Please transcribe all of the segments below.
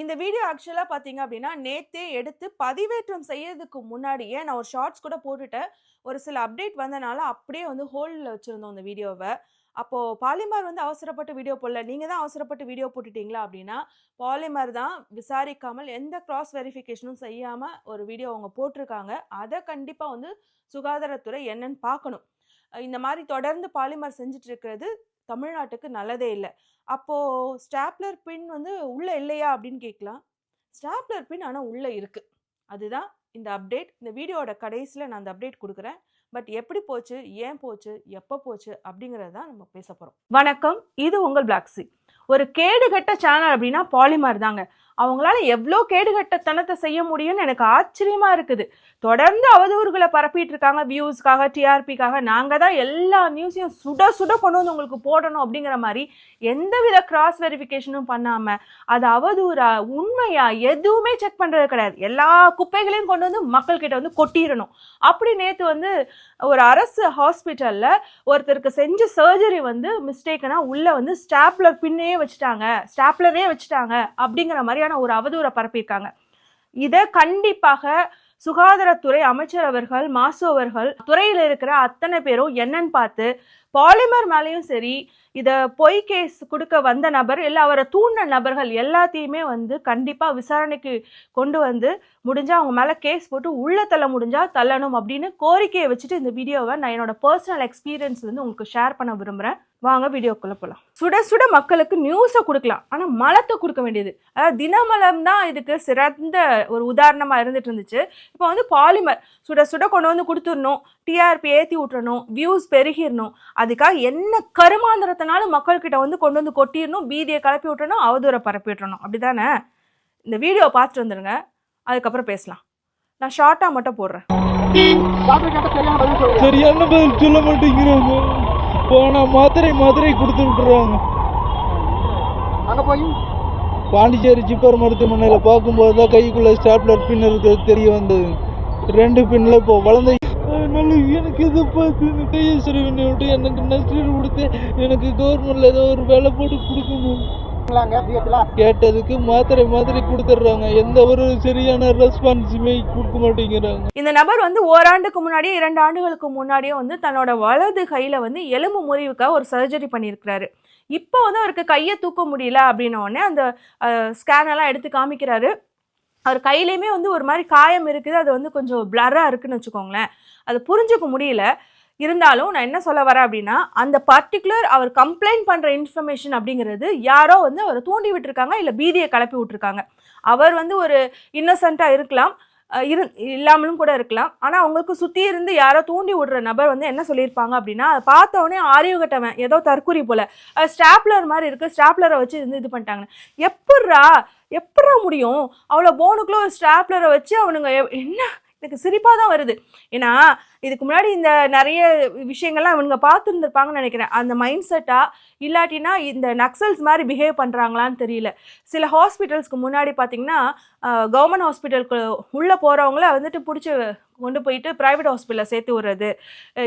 இந்த வீடியோ ஆக்சுவலா பார்த்தீங்க அப்படின்னா, நேத்தே எடுத்து பதிவேற்றம் செய்யறதுக்கு முன்னாடியே நான் ஒரு ஷார்ட்ஸ் கூட போட்டுட்டேன். ஒரு சில அப்டேட் வந்தனால அப்படியே வந்து ஹோல்ட்ல வச்சிருந்தோம் அந்த வீடியோவ. அப்போ பாலிமர் வந்து அவசரப்பட்டு வீடியோ போடல. நீங்க தான் அவசரப்பட்டு வீடியோ போட்டுட்டீங்களா அப்படின்னா, பாலிமர் தான் விசாரிக்காமல் எந்த கிராஸ் வெரிஃபிகேஷனும் செய்யாம ஒரு வீடியோ அவங்க போட்டிருக்காங்க. அத கண்டிப்பா வந்து சுகாதாரத்துறை என்னன்னு பார்க்கணும். இந்த மாரி தொடர்ந்து பாலிமர் செஞ்சுட்டு இருக்கிறது தமிழ்நாட்டுக்கு நல்லதே இல்ல. அப்போ ஸ்டாப்லர் பின் வந்து உள்ள இல்லையா அப்படின்னு கேட்கலாம். ஸ்டாப்லர் பின் ஆனா உள்ள இருக்கு. அதுதான் இந்த அப்டேட். இந்த வீடியோவோட கடைசியில நான் அந்த அப்டேட் குடுக்குறேன். பட் எப்படி போச்சு, ஏன் போச்சு, எப்ப போச்சு அப்படிங்கிறத தான் நம்ம பேச போறோம். வணக்கம், இது உங்கள் பிளாக்ஸி. ஒரு கேடுகெட்ட சேனல் அப்படின்னா பாலிமர் தாங்க. அவங்களால எவ்வளோ கேடுகட்டத்தனத்தை செய்ய முடியும்னு எனக்கு ஆச்சரியமா இருக்குது. தொடர்ந்து அவதூறுகளை பரப்பிட்டு இருக்காங்க. வியூஸ்க்காக, டிஆர்பிக்காக. நாங்கள் தான் எல்லா நியூஸையும் சுட சுட கொண்டு வந்து உங்களுக்கு போடணும் அப்படிங்கிற மாதிரி எந்தவித கிராஸ் வெரிஃபிகேஷனும் பண்ணாம அது அவதூறா உண்மையா எதுவுமே செக் பண்றது கிடையாது. எல்லா குப்பைகளையும் கொண்டு வந்து மக்கள் கிட்ட வந்து கொட்டிடணும். அப்படி நேற்று வந்து ஒரு அரசு ஹாஸ்பிட்டல்ல ஒருத்தருக்கு செஞ்ச சர்ஜரி வந்து மிஸ்டேக்னா உள்ள வந்து ஸ்டாப்லர் பின்னையே வச்சுட்டாங்க, ஸ்டாப்லரே வச்சுட்டாங்க அப்படிங்கிற மாதிரியான ஒரு அவதூறை பரப்பியிருக்காங்க. இதை கண்டிப்பாக சுகாதாரத்துறை அமைச்சர் அவர்கள், மாசு அவர்கள், துறையில் இருக்கிற அத்தனை பேரும் என்னன்னு பார்த்து பாலிமர் மேலேயும் சரி, இதை பொய் கேஸ் கொடுக்க வந்த நபர் இல்லை அவரை தூண்டின நபர்கள் எல்லாத்தையுமே வந்து கண்டிப்பாக விசாரணைக்கு கொண்டு வந்து முடிஞ்சால் அவங்க மேலே கேஸ் போட்டு உள்ள தள்ள முடிஞ்சால் தள்ளணும் அப்படின்னு கோரிக்கையை வச்சுட்டு இந்த வீடியோவை நான் என்னோட பர்சனல் எக்ஸ்பீரியன்ஸ்லேருந்து உங்களுக்கு ஷேர் பண்ண விரும்புகிறேன். வாங்க வீடியோக்குள்ளே போகலாம். சுட சுட மக்களுக்கு நியூஸை கொடுக்கலாம், ஆனால் மலத்தை கொடுக்க வேண்டியது. அதாவது தினமலம் தான் இதுக்கு சிறந்த ஒரு உதாரணமாக இருந்துட்டு இருந்துச்சு. இப்போ வந்து பாலிமர் சுட சுட கொண்டு வந்து கொடுத்துடணும், டிஆர்பி ஏற்றி விட்டுறணும், வியூஸ் பெருகிடணும். அதுக்காக என்ன கருமாந்திரத்தினாலும் மக்கள்கிட்ட வந்து கொண்டு வந்து கொட்டிடணும், பீதியை கிளப்பி விட்டுறணும், அவதூறை பரப்பி விட்டுறணும். அப்படிதானே? இந்த வீடியோ பார்த்துட்டு வந்துடுங்க, அதுக்கப்புறம் பேசலாம். நான் ஷார்ட்டாக மட்டும் போடுறேன். சரியான பதில் சொல்ல மாட்டேங்கிறாங்க. போனா மாத்திரை கொடுத்து விட்டுறாங்க. அங்கே போய் பாண்டிச்சேரி ஜிப்பர் மருத்துவமனையில் பார்க்கும்போது தான் கைக்குள்ள ஸ்டாப்லர் பின் இருக்கிறது தெரிய வந்தது. 2 பின்ல இப்போ வளர்ந்த. அதனால எனக்கு இதை பார்த்து இந்த கையை சரி பண்ணி விட்டு எனக்கு நஷ்டீடு கொடுத்து எனக்கு கவர்மெண்ட்ல ஏதோ ஒரு வேலை போட்டு கொடுக்கணும். கேட்டதுக்கு மாத்திரை கொடுத்துட்றாங்க. எந்த ஒரு சரியான ரெஸ்பான்ஸுமே கொடுக்க மாட்டேங்கிறாங்க. இந்த நபர் வந்து ஓராண்டுக்கு முன்னாடியே 2 ஆண்டுகளுக்கு முன்னாடியே வந்து தன்னோட வலது கையில வந்து எலும்பு முறிவுக்காக ஒரு சர்ஜரி பண்ணியிருக்கிறாரு. இப்போ வந்து அவருக்கு கையை தூக்க முடியல அப்படின்ன உடனே அந்த ஸ்கேன் எல்லாம் எடுத்து காமிக்கிறாரு. அவர் கையிலையுமே வந்து ஒரு மாதிரி காயம் இருக்குது, அது வந்து கொஞ்சம் பிளராக இருக்குன்னு வச்சுக்கோங்களேன். அது புரிஞ்சுக்க முடியல. இருந்தாலும் நான் என்ன சொல்ல வரேன் அப்படின்னா, அந்த பர்டிகுலர் அவர் கம்ப்ளைண்ட் பண்ணுற இன்ஃபர்மேஷன் அப்படிங்கிறது யாரோ வந்து அவரை தூண்டி விட்டுருக்காங்க, இல்லை பீதியை கிளப்பி விட்டுருக்காங்க. அவர் வந்து ஒரு இன்னசென்ட்டாக இருக்கலாம், இல்லாமலும் கூட இருக்கலாம். ஆனால் அவங்களுக்கு சுற்றி இருந்து யாரோ தூண்டி விடுற நபர் வந்து என்ன சொல்லியிருப்பாங்க அப்படின்னா, அதை பார்த்தவொடனே ஆரியவு கட்டவன் ஏதோ தற்கொலை போல் ஸ்டாப்லர் மாதிரி இருக்குது, ஸ்டாப்லரை வச்சு இது பண்ணிட்டாங்க. எப்பட்றா முடியும்? அவ்வளோ போனுக்குள்ள ஒரு ஸ்டாப்லரை வச்சு அவனுங்க என்ன? எனக்கு சிரிப்பாக தான் வருது. ஏன்னா இதுக்கு முன்னாடி இந்த நிறைய விஷயங்கள்லாம் இவனுங்க பார்த்துருந்துருப்பாங்கன்னு நினைக்கிறேன். அந்த மைண்ட் செட்டா இல்லாட்டினா இந்த நக்சல்ஸ் மாதிரி பிஹேவ் பண்ணுறாங்களான்னு தெரியல. சில ஹாஸ்பிட்டல்ஸ்க்கு முன்னாடி பார்த்தீங்கன்னா கவர்மெண்ட் ஹாஸ்பிட்டலுக்கு உள்ளே போகிறவங்கள வந்துட்டு பிடிச்சி கொண்டு போயிட்டு ப்ரைவேட் ஹாஸ்பிட்டலில் சேர்த்து விடுறது,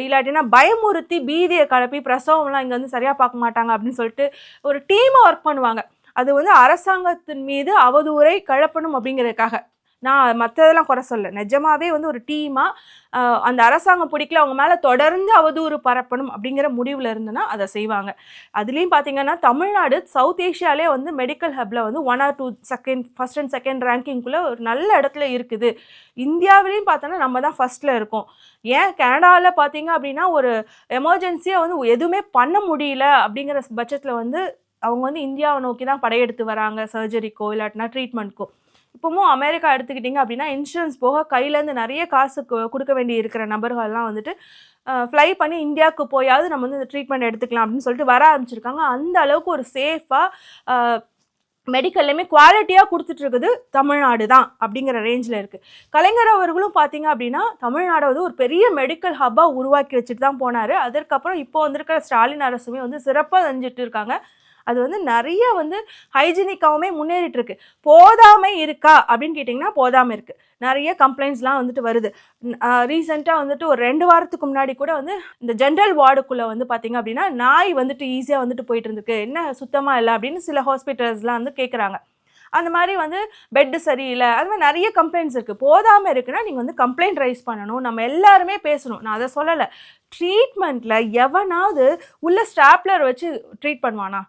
இல்லாட்டினா பயமுறுத்தி பீதியை கிளப்பி பிரசவம்லாம் இங்கே வந்து சரியாக பார்க்க மாட்டாங்க அப்படின்னு சொல்லிட்டு ஒரு டீமாக ஒர்க் பண்ணுவாங்க. அது வந்து அரசாங்கத்தின் மீது அவதூறை கிளப்பணும் அப்படிங்கிறதுக்காக. நான் மற்றதெல்லாம் குறை சொல்ல, நிஜமாவே வந்து ஒரு டீமாக அந்த அரசாங்கம் பிடிக்கல, அவங்க மேலே தொடர்ந்து அவதூறு பரப்பணும் அப்படிங்கிற முடிவில் இருந்ததுன்னா அதை செய்வாங்க. அதுலேயும் பார்த்தீங்கன்னா தமிழ்நாடு சவுத் ஏஷியாலே வந்து மெடிக்கல் ஹப்பில் வந்து 1 or 2 ஃபர்ஸ்ட் அண்ட் செகண்ட் ரேங்கிங்குள்ளே ஒரு நல்ல இடத்துல இருக்குது. இந்தியாவிலையும் பார்த்தோன்னா நம்ம தான் ஃபர்ஸ்ட்டில் இருக்கோம். ஏன் கனடாவில் பார்த்தீங்க அப்படின்னா ஒரு எமர்ஜென்சியாக வந்து எதுவுமே பண்ண முடியல அப்படிங்கிற பட்சத்தில் வந்து அவங்க வந்து இந்தியாவை நோக்கி தான் படையெடுத்து வராங்க, சர்ஜரிக்கோ இல்லாட்டினா ட்ரீட்மெண்ட்க்கோ. இப்போவும் அமெரிக்கா எடுத்துக்கிட்டிங்க அப்படின்னா இன்சூரன்ஸ் போக கையிலேருந்து நிறைய காசு கொடுக்க வேண்டி இருக்கிற நபர்கள்லாம் வந்துட்டு ஃப்ளை பண்ணி இந்தியாவுக்கு போயாவது நம்ம வந்து இந்த ட்ரீட்மெண்ட் எடுத்துக்கலாம் அப்படின்னு சொல்லிட்டு வர ஆரம்பிச்சிருக்காங்க. அந்த அளவுக்கு ஒரு சேஃபாக மெடிக்கல்லையுமே குவாலிட்டியாக கொடுத்துட்ருக்குது தமிழ்நாடு தான் அப்படிங்கிற ரேஞ்சில் இருக்குது. கலைஞர் அவர்களும் பார்த்தீங்க அப்படின்னா தமிழ்நாடு வந்து ஒரு பெரிய மெடிக்கல் ஹப்பாக உருவாக்கி வச்சுட்டு தான் போனார். அதற்கப்புறம் இப்போ வந்திருக்கிற ஸ்டாலின் அரசுமே வந்து சிறப்பாக செஞ்சுட்டு இருக்காங்க. அது வந்து நிறைய வந்து ஹைஜீனிக்காகவுமே முன்னேறிட்டு இருக்கு. போதாமை இருக்கா அப்படின்னு கேட்டிங்கன்னா போதாமை இருக்குது. நிறைய கம்ப்ளைண்ட்ஸ்லாம் வந்துட்டு வருது. ரீசெண்டாக வந்துட்டு ஒரு 2 வாரத்துக்கு முன்னாடி கூட வந்து இந்த ஜென்ரல் வார்டுக்குள்ளே வந்து பார்த்திங்க அப்படின்னா நாய் வந்துட்டு ஈஸியாக வந்துட்டு போயிட்டு இருந்துருக்கு, என்ன சுத்தமாக இல்லை அப்படின்னு சில ஹாஸ்பிட்டல்ஸ்லாம் வந்து கேட்குறாங்க. அந்த மாதிரி வந்து பெட்டு சரியில்லை, அது மாதிரி நிறைய கம்ப்ளைண்ட்ஸ் இருக்குது. போதாமல் இருக்குன்னா நீங்கள் வந்து கம்ப்ளைண்ட் ரைஸ் பண்ணணும், நம்ம எல்லாருமே பேசணும். நான் அதை சொல்லலை. ட்ரீட்மெண்ட்டில் எவனாவது உள்ள ஸ்டாப்லர் வச்சு ட்ரீட் பண்ணுவானா?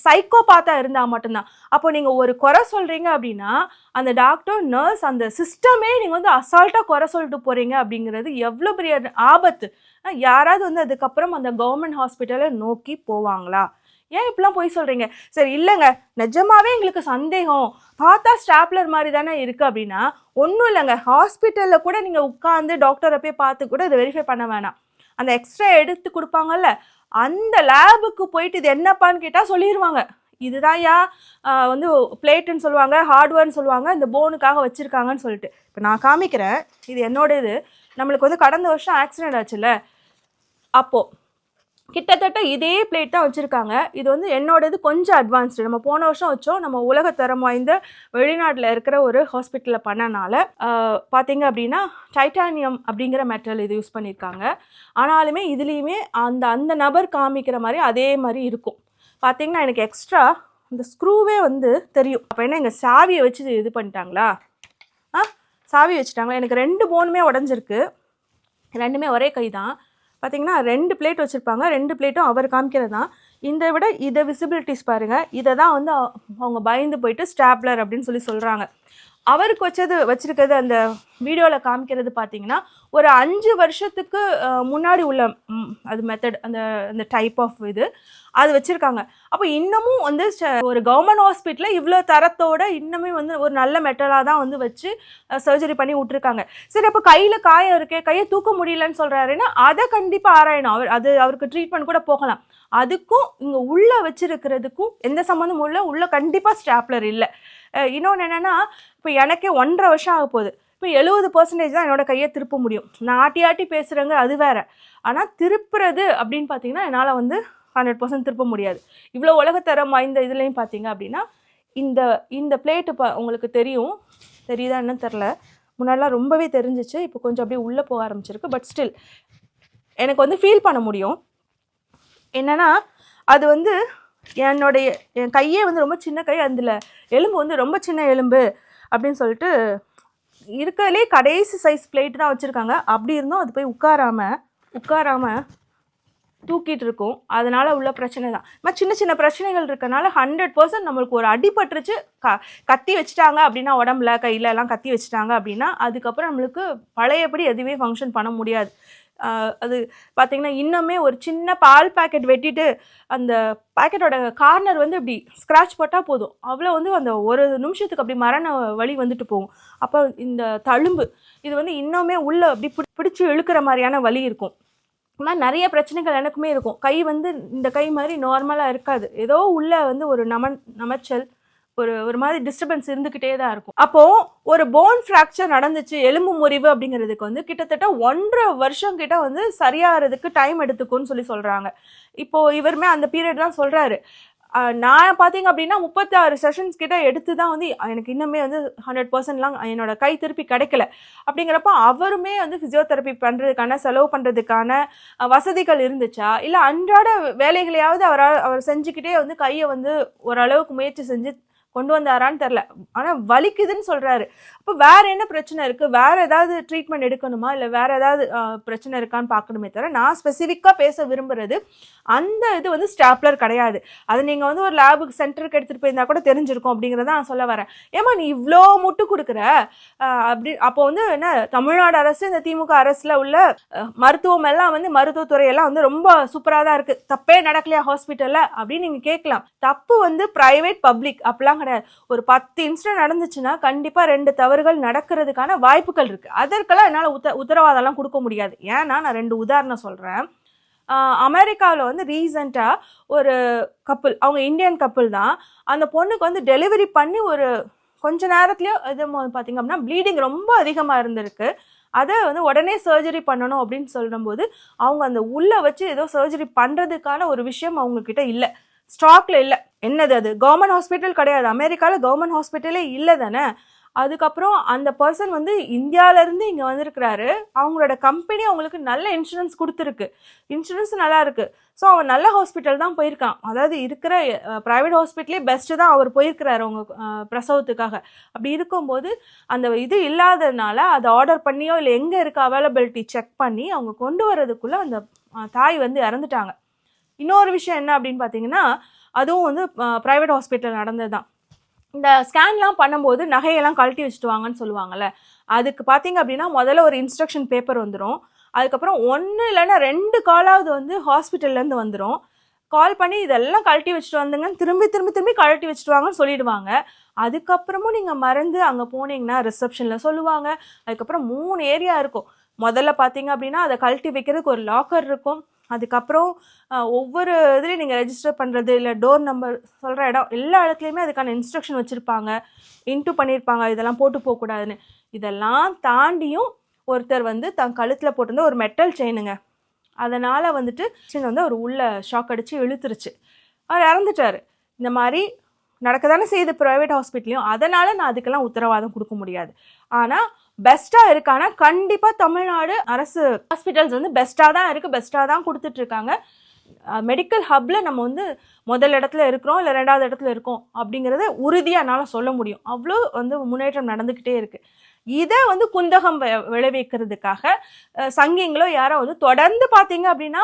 சைக்கோபாத்தா இருந்தால் மட்டும்தான். அப்போ நீங்கள் ஒரு குறை சொல்கிறீங்க அப்படின்னா அந்த டாக்டர், நர்ஸ், அந்த சிஸ்டமே நீங்கள் வந்து அசால்ட்டாக குறை சொல்லிட்டு போகிறீங்க அப்படிங்கிறது எவ்வளோ பெரிய ஆபத்து. யாராவது வந்து அதுக்கப்புறம் அந்த கவர்மெண்ட் ஹாஸ்பிட்டலை நோக்கி போவாங்களா? ஏன் இப்படிலாம் போய் சொல்கிறீங்க? சரி இல்லைங்க, நிஜமாவே எங்களுக்கு சந்தேகம், பார்த்தா ஸ்டாப்லர் மாதிரி தானே இருக்குது அப்படின்னா ஒன்றும் இல்லைங்க, ஹாஸ்பிட்டலில் கூட நீங்கள் உட்காந்து டாக்டரை போய் பார்த்து கூட இதை வெரிஃபை பண்ண வேணாம். அந்த எக்ஸ்ட்ரா எடுத்து கொடுப்பாங்கல்ல, அந்த லேபுக்கு போயிட்டு இது என்னப்பான்னு கேட்டால் சொல்லிடுவாங்க. இதுதான் வந்து பிளேட்டுன்னு சொல்லுவாங்க, ஹார்ட்வேர்னு சொல்லுவாங்க, இந்த போனுக்காக வச்சுருக்காங்கன்னு சொல்லிட்டு. இப்போ நான் காமிக்கிறேன், இது என்னோட இது. நம்மளுக்கு வந்து கடந்த வருஷம் ஆக்சிடென்ட் ஆச்சுல்ல, அப்போது கிட்டத்தட்ட இதே பிளேட் தான் வச்சுருக்காங்க. இது வந்து என்னோடது கொஞ்சம் அட்வான்ஸ்டு. நம்ம போன வருஷம் வச்சோம், நம்ம உலகத்தரம் வாய்ந்த வெளிநாட்டில் இருக்கிற ஒரு ஹாஸ்பிட்டலில் பண்ணனால பார்த்தீங்க அப்படின்னா டைட்டானியம் அப்படிங்கிற மெட்டல் இது யூஸ் பண்ணியிருக்காங்க. ஆனாலுமே இதுலேயுமே அந்த நபர் காமிக்கிற மாதிரி அதே மாதிரி இருக்கும். பார்த்தீங்கன்னா எனக்கு எக்ஸ்ட்ரா இந்த ஸ்க்ரூவே வந்து தெரியும். அப்போ என்ன, எங்கள் சாவியை வச்சு இது பண்ணிட்டாங்களா? சாவி வச்சுட்டாங்களா? எனக்கு 2 போனுமே உடஞ்சிருக்கு, 2மே ஒரே கை தான். பார்த்தீங்கன்னா 2 பிளேட் வச்சுருப்பாங்க, 2 பிளேட்டும் அவர் காமிக்கிறது தான். இதை விட இதை விசிபிலிட்டிஸ் பாருங்கள். இதை தான் வந்து அவங்க பயந்து போயிட்டு ஸ்டாப்லர் அப்படின்னு சொல்கிறாங்க. அவருக்கு வச்சிருக்கிறது அந்த வீடியோவில் காமிக்கிறது பார்த்தீங்கன்னா ஒரு 5 வருஷத்துக்கு முன்னாடி உள்ள அது மெத்தட், அந்த டைப் ஆஃப் இது அது வச்சுருக்காங்க. அப்போ இன்னமும் வந்து ஒரு கவர்மெண்ட் ஹாஸ்பிட்டலில் இவ்வளோ தரத்தோடு இன்னுமே வந்து ஒரு நல்ல மெட்டலாக தான் வந்து வச்சு சர்ஜரி பண்ணி விட்ருக்காங்க. சரி, அப்போ கையில் காயம் இருக்கே, கையை தூக்க முடியலன்னு சொல்கிறாருன்னா அதை கண்டிப்பாக ஆராயணும். அவருக்கு ட்ரீட்மெண்ட் கூட போகலாம். அதுக்கும் இங்கே உள்ளே வச்சுருக்கிறதுக்கும் எந்த சம்மந்தமும் உள்ள கண்டிப்பாக ஸ்டாப்லர் இல்லை. இன்னொன்று என்னென்னா, இப்போ எனக்கே 1.5 வருஷம் ஆக போகுது. இப்போ 70% தான் என்னோடய கையை திருப்ப முடியும். நான் ஆட்டி பேசுகிறேங்க, அது வேறு. ஆனால் திருப்புறது அப்படின்னு பார்த்தீங்கன்னா என்னால் வந்து 100% திருப்ப முடியாது. இவ்வளோ உலகத்தரம் வாய்ந்த இதுலேயும் பார்த்தீங்க அப்படின்னா இந்த பிளேட்டு உங்களுக்கு தெரியுதா என்னன்னு தெரில. முன்னாடிலாம் ரொம்பவே தெரிஞ்சிச்சு, இப்போ கொஞ்சம் அப்படியே உள்ளே போக ஆரம்பிச்சிருக்கு. பட் ஸ்டில் எனக்கு வந்து ஃபீல் பண்ண முடியும். என்னென்னா அது வந்து என் கையே வந்து ரொம்ப சின்ன கை, அதில் எலும்பு வந்து ரொம்ப சின்ன எலும்பு அப்படின்னு சொல்லிட்டு இருக்கிறதுலே கடைசி சைஸ் பிளேட் தான் வச்சுருக்காங்க. அப்படி இருந்தும் அது போய் உட்காராம தூக்கிட்டு இருக்கும். அதனால் உள்ள பிரச்சனை தான். சின்ன சின்ன பிரச்சனைகள் இருக்கனால 100% நம்மளுக்கு ஒரு அடிபட்டுருச்சு, கத்தி வச்சுட்டாங்க அப்படின்னா, உடம்புல கையில எல்லாம் கத்தி வச்சுட்டாங்க அப்படின்னா அதுக்கப்புறம் நம்மளுக்கு பழையபடி எதுவுமே ஃபங்க்ஷன் பண்ண முடியாது. அது பார்த்திங்கன்னா இன்னுமே ஒரு சின்ன பால் பேக்கெட் வெட்டிட்டு அந்த பேக்கெட்டோட கார்னர் வந்து இப்படி ஸ்க்ராட்ச் போட்டால் போதும், அவ்வளோ வந்து அந்த ஒரு நிமிஷத்துக்கு அப்படி மரண வலி வந்துட்டு போகும். அப்போ இந்த தழும்பு இது வந்து இன்னுமே உள்ளே அப்படி பிடிச்சி இழுக்கிற மாதிரியான வலி இருக்கும். இந்த மாதிரி நிறைய பிரச்சனைகள் எனக்குமே இருக்கும். கை வந்து இந்த கை மாதிரி நார்மலாக இருக்காது, ஏதோ உள்ளே வந்து ஒரு நமைச்சல், ஒரு மாதிரி டிஸ்டர்பன்ஸ் இருந்துக்கிட்டே தான் இருக்கும். அப்போது ஒரு போன் ஃப்ராக்சர் நடந்துச்சு, எலும்பு முறிவு அப்படிங்கிறதுக்கு வந்து கிட்டத்தட்ட 1.5 வருஷம் கிட்ட வந்து சரியாகிறதுக்கு டைம் எடுத்துக்கும்னு சொல்கிறாங்க. இப்போது இவருமே அந்த பீரியட் தான் சொல்கிறாரு. நான் பார்த்தீங்க அப்படின்னா 36 செஷன்ஸ் கிட்ட எடுத்து தான் வந்து எனக்கு இன்னுமே வந்து 100%லாம் என்னோட கை திருப்பி கிடைக்கல. அப்படிங்கிறப்ப அவருமே வந்து ஃபிசியோதெரப்பி பண்ணுறதுக்கான செலவு பண்ணுறதுக்கான வசதிகள் இருந்துச்சா, இல்லை அன்றாட வேலைகளையாவது அவர் செஞ்சுக்கிட்டே வந்து கையை வந்து ஓரளவுக்கு முயற்சி செஞ்சு கொண்டு வந்தாரான்னு தெரில. ஆனால் வலிக்குதுன்னு சொல்கிறாரு. அப்போ வேறு என்ன பிரச்சனை இருக்குது, வேறு ஏதாவது ட்ரீட்மெண்ட் எடுக்கணுமா, இல்லை வேறு ஏதாவது பிரச்சனை இருக்கான்னு பார்க்கணுமே தவிர நான் ஸ்பெசிஃபிக்காக பேச விரும்புகிறது அந்த இது வந்து ஸ்டாப்லர் கிடையாது. அது நீங்கள் வந்து ஒரு லேபுக்கு சென்டருக்கு எடுத்துகிட்டு போயிருந்தா கூட தெரிஞ்சிருக்கும் அப்படிங்கிறத நான் சொல்ல வரேன். ஏமா நீ இவ்வளோ முட்டு கொடுக்குற அப்படி, அப்போ வந்து என்ன தமிழ்நாடு அரசு, இந்த திமுக அரசில் உள்ள மருத்துவம் எல்லாம் வந்து மருத்துவத்துறையெல்லாம் வந்து ரொம்ப சூப்பராக தான் இருக்குது, தப்பே நடக்கலையா ஹாஸ்பிட்டலில் அப்படின்னு நீங்கள் கேட்கலாம். தப்பு வந்து ப்ரைவேட் பப்ளிக் அப்படிலாம் கிடையாது. ஒரு 10 இன்சிடென்ட் நடந்துச்சுன்னா கண்டிப்பாக 2 தவறுகள் நடக்கிறதுக்கான வாய்ப்புகள் இருக்குது. அதற்கெல்லாம் என்னால் உத்தரவாதம்லாம் கொடுக்க முடியாது. ஏன்னா நான் 2 உதாரணம் சொல்கிறேன். அமெரிக்காவில் வந்து ரீசெண்டாக ஒரு கப்புள், அவங்க இந்தியன் கப்புள் தான், அந்த பொண்ணுக்கு வந்து டெலிவரி பண்ணி ஒரு கொஞ்ச நேரத்துலேயே இது பார்த்திங்க அப்படின்னா ப்ளீடிங் ரொம்ப அதிகமாக இருந்திருக்கு. அதை வந்து உடனே சர்ஜரி பண்ணணும் அப்படின்னு சொல்லும்போது அவங்க அந்த உள்ளே வச்சு ஏதோ சர்ஜரி பண்ணுறதுக்கான ஒரு விஷயம் அவங்கக்கிட்ட இல்லை, ஸ்டாக்ல இல்லை. என்னது அது, கவர்மெண்ட் ஹாஸ்பிட்டல் கிடையாது, அமெரிக்காவில் கவர்மெண்ட் ஹாஸ்பிட்டலே இல்லை தானே. அதுக்கப்புறம் அந்த பர்சன் வந்து இந்தியாவிலேருந்து இங்கே வந்திருக்கிறாரு. அவங்களோட கம்பெனி அவங்களுக்கு நல்ல இன்சூரன்ஸ் கொடுத்துருக்கு, இன்சூரன்ஸ் நல்லா இருக்குது. ஸோ அவன் நல்ல ஹாஸ்பிட்டல் தான் போயிருக்கான். அதாவது இருக்கிற ப்ரைவேட் ஹாஸ்பிட்டலே பெஸ்ட்டு தான் அவர் போயிருக்கிறாரு அவங்க பிரசவத்துக்காக. அப்படி இருக்கும்போது அந்த இது இல்லாததுனால அதை ஆர்டர் பண்ணியோ இல்லை எங்கே இருக்க அவைலபிலிட்டி செக் பண்ணி அவங்க கொண்டு வர்றதுக்குள்ளே அந்த தாய் வந்து இறந்துட்டாங்க. இன்னொரு விஷயம் என்ன அப்படின்னு பார்த்தீங்கன்னா, அதுவும் வந்து ப்ரைவேட் ஹாஸ்பிட்டல் நடந்தது தான். இந்த ஸ்கேன்லாம் பண்ணும்போது நகையெல்லாம் கழட்டி வச்சுட்டு வாங்கன்னு சொல்லுவாங்கள்ல, அதுக்கு பார்த்தீங்க அப்படின்னா முதல்ல ஒரு இன்ஸ்ட்ரக்ஷன் பேப்பர் வந்துடும். அதுக்கப்புறம் 1 இல்லைன்னா 2 காலாவது வந்து ஹாஸ்பிட்டல்லேருந்து வந்துடும். கால் பண்ணி இதெல்லாம் கழட்டி வச்சுட்டு வந்துங்கன்னு திரும்பி கழட்டி வச்சுட்டு வாங்கன்னு சொல்லிடுவாங்க. அதுக்கப்புறமும் நீங்கள் மறந்து அங்கே போனீங்கன்னா ரிசப்ஷனில் சொல்லுவாங்க. அதுக்கப்புறம் 3 ஏரியா இருக்கும். முதல்ல பார்த்தீங்க அப்படின்னா அதை கழட்டி வைக்கிறதுக்கு ஒரு லாக்கர் இருக்கும். அதுக்கப்புறம் ஒவ்வொரு இதுலேயும் நீங்கள் ரெஜிஸ்டர் பண்ணுறது இல்லை டோர் நம்பர் சொல்கிற இடம் எல்லா இடத்துலையுமே அதுக்கான இன்ஸ்ட்ரக்ஷன் வச்சுருப்பாங்க, இன்ட்டு பண்ணியிருப்பாங்க இதெல்லாம் போட்டு போகக்கூடாதுன்னு. இதெல்லாம் தாண்டியும் ஒருத்தர் வந்து தன் கழுத்தில் போட்டிருந்த ஒரு மெட்டல் செயினுங்க, அதனால் வந்துட்டு வந்து ஒரு உள்ள ஷாக் அடித்து இழுத்துருச்சு, அவர் இறந்துட்டார். இந்த மாதிரி நடக்க தானே செய்யுது ப்ரைவேட் ஹாஸ்பிட்டலையும். அதனால் நான் அதுக்கெல்லாம் உத்தரவாதம் கொடுக்க முடியாது. ஆனால் பெஸ்ட்டாக இருக்கானா கண்டிப்பாக தமிழ்நாடு அரசு ஹாஸ்பிட்டல்ஸ் வந்து பெஸ்ட்டாக தான் இருக்குது, பெஸ்ட்டாக தான் கொடுத்துட்ருக்காங்க. மெடிக்கல் ஹப்பில் நம்ம வந்து முதல் இடத்துல இருக்கிறோம் இல்லை 2வது இடத்துல இருக்கோம் அப்படிங்கிறத உறுதியாக என்னால் சொல்ல முடியும். அவ்வளோ வந்து முன்னேற்றம் நடந்துக்கிட்டே இருக்குது. இதை வந்து குந்தகம் விளைவிக்கிறதுக்காக சங்கிங்களோ யாரோ வந்து தொடர்ந்து பார்த்தீங்க அப்படின்னா,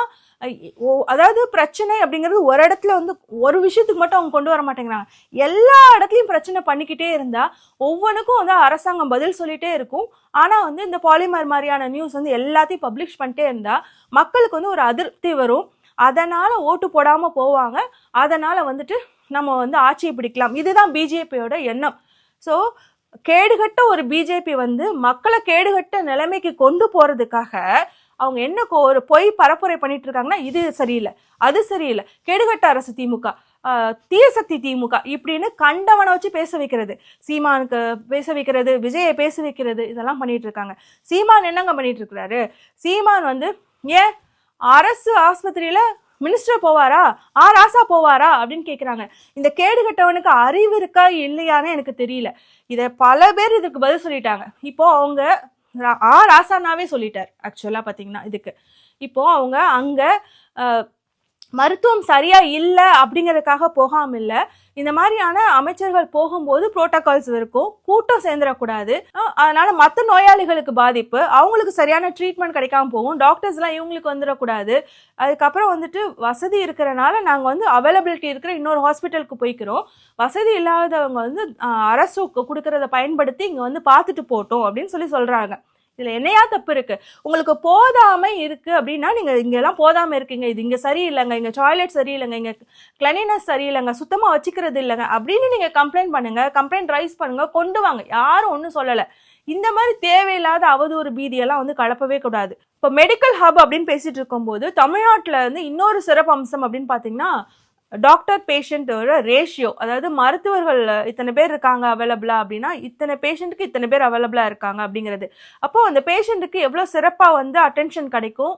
அதாவது பிரச்சனை அப்படிங்கிறது ஒரு இடத்துல வந்து ஒரு விஷயத்துக்கு மட்டும் அவங்க கொண்டு வர மாட்டேங்கிறாங்க. எல்லா இடத்துலையும் பிரச்சனை பண்ணிக்கிட்டே இருந்தால் ஒவ்வொன்றுக்கும் வந்து அரசாங்கம் பதில் சொல்லிகிட்டே இருக்கும். ஆனால் வந்து இந்த பாலிமர் மாதிரியான நியூஸ் வந்து எல்லாத்தையும் பப்ளிஷ் பண்ணிட்டே இருந்தால் மக்களுக்கு வந்து ஒரு அதிருப்தி வரும். அதனால் ஓட்டு போடாமல் போவாங்க. அதனால் வந்துட்டு நம்ம வந்து ஆட்சியை பிடிக்கலாம். இதுதான் பிஜேபியோட எண்ணம். ஸோ கேடுகட்ட ஒரு பிஜேபி வந்து மக்களை கேடுகட்ட நிலைமைக்கு கொண்டு போகிறதுக்காக அவங்க என்ன ஒரு பொய் பரப்புரை பண்ணிட்டு இருக்காங்கன்னா, இது சரியில்லை, அது சரியில்லை, கேடுகட்ட அரசு திமுக, தீயசக்தி திமுக இப்படின்னு கண்டவனை வச்சு பேச வைக்கிறது, சீமானுக்கு பேச வைக்கிறது, விஜயை பேச வைக்கிறது, இதெல்லாம் பண்ணிட்டு இருக்காங்க. சீமான் என்னங்க பண்ணிட்டு இருக்கிறாரு? சீமான் வந்து ஏன் அரசு ஆஸ்பத்திரியில மினிஸ்டர் போவாரா, ராசா போவாரா அப்படின்னு கேட்குறாங்க. இந்த கேடுகட்டவனுக்கு அறிவு இருக்கா இல்லையான்னு எனக்கு தெரியல. இதை பல பேர் இதுக்கு பதில் சொல்லிட்டாங்க. இப்போ அவங்க ராசானாவே சொல்லிட்டார் ஆக்சுவலாக பார்த்தீங்கன்னா. இதுக்கு இப்போ அவங்க அங்கே மருத்துவம் சரியா இல்லை அப்படிங்கிறதுக்காக போகாம இல்லை, இந்த மாதிரியான அமைச்சர்கள் போகும்போது புரோட்டோகால்ஸ் இருக்கும், கூட்டம் சேர்ந்துடக்கூடாது, அதனால மற்ற நோயாளிகளுக்கு பாதிப்பு, அவங்களுக்கு சரியான ட்ரீட்மெண்ட் கிடைக்காம போகும், டாக்டர்ஸ்லாம் இவங்களுக்கு வந்துடக்கூடாது. அதுக்கப்புறம் வந்துட்டு வசதி இருக்கிறனால நாங்கள் வந்து அவைலபிலிட்டி இருக்கிற இன்னொரு ஹாஸ்பிட்டலுக்கு போய்க்கிறோம், வசதி இல்லாதவங்க வந்து அரசு கொடுக்கறத பயன்படுத்தி இங்கே வந்து பார்த்துட்டு போட்டோம் அப்படின்னு சொல்கிறாங்க. இதில் என்னையா தப்பு இருக்குது? உங்களுக்கு போதாமை இருக்குது அப்படின்னா நீங்கள் இங்கெல்லாம் போதாமல் இருக்கீங்க, இது இங்கே சரியில்லைங்க, இங்கே டாய்லெட் சரியில்லைங்க, இங்கே கிளீனஸ் சரியில்லைங்க, சுத்தமாக வச்சுக்கிறது இல்லைங்க அப்படின்னு நீங்கள் கம்ப்ளைண்ட் பண்ணுங்கள், கம்ப்ளைண்ட் ரைஸ் பண்ணுங்கள், கொண்டு வாங்க, யாரும் ஒன்றும் சொல்லலை. இந்த மாதிரி தேவையில்லாத அவதூறு பீதியெல்லாம் வந்து கலப்பவே கூடாது. இப்போ மெடிக்கல் ஹப் அப்படின்னு பேசிகிட்டு இருக்கும்போது தமிழ்நாட்டில் வந்து இன்னொரு சிறப்பு அம்சம் அப்படின்னு பார்த்தீங்கன்னா, டாக்டர் பேஷண்ட்டோட ரேஷியோ, அதாவது மருத்துவர்கள் இத்தனை பேர் இருக்காங்க அவைலபிளாக அப்படின்னா இத்தனை பேஷண்ட்டுக்கு இத்தனை பேர் அவைலபிளாக இருக்காங்க அப்படிங்கிறது. அப்போது அந்த பேஷண்ட்டுக்கு எவ்வளோ சிறப்பாக வந்து அட்டென்ஷன் கிடைக்கும்,